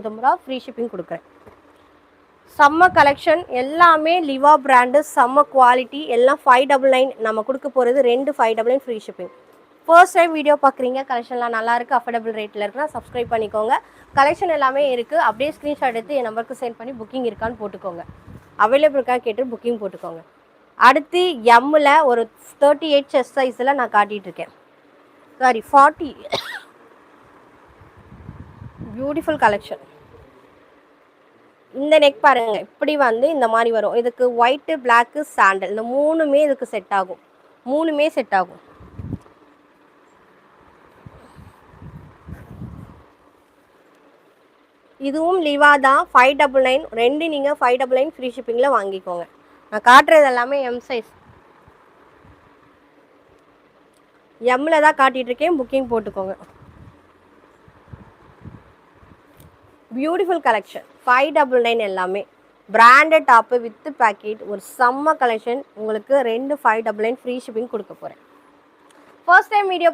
ரூபா free shipping கொடுக்குறேன். செம்ம கலெக்ஷன் எல்லாமே லிவா பிராண்டு, செம்ம குவாலிட்டி. எல்லாம் 599. நம்ம கொடுக்க போகிறது 2 599 free shipping. First time video பார்க்குறீங்க, கலெக்ஷன்லாம் நல்லாயிருக்கு, அஃபோர்டபுள் ரேட்டில் இருக்குன்னா சப்ஸ்கிரைப் பண்ணிக்கோங்க. கலெக்ஷன் எல்லாமே இருக்குது. அப்படியே ஸ்க்ரீன்ஷாட் எடுத்து என் நம்பருக்கு சென்ட் பண்ணி புக்கிங் இருக்கான்னு போட்டுக்கோங்க. அவைலபிள் இருக்கா கேட்டு புக்கிங் போட்டுக்கோங்க. அடுத்து எம்மில் ஒரு 38 செஸ்ட் சைஸில் நான் காட்டிகிட்ருக்கேன். சாரி 40. Beautiful collection. இந்த நெக் பாருங்கள், இப்படி வந்து இந்த மாதிரி வரும். இதுக்கு ஒயிட்டு, பிளாக்கு, சாண்டல், இந்த மூணுமே இதுக்கு செட் ஆகும். மூணுமே செட் ஆகும். இதுவும் லிவா தான், 599. 2 நீங்கள் 599 ஃப்ரீ ஷிப்பிங்கில் வாங்கிக்கோங்க. நான் காட்டுறது எல்லாமே எம் சைஸ். எம்மில் தான் காட்டிகிட்ருக்கேன், புக்கிங் போட்டுக்கோங்க. பியூட்டிஃபுல் கலெக்ஷன் 599 எல்லாமே பிராண்டட் டாப்பு வித் பேக்கெட். ஒரு செம்ம கலெக்ஷன். உங்களுக்கு 2 599 ஃப்ரீ ஷிப்பிங் கொடுக்க போகிறேன். First time video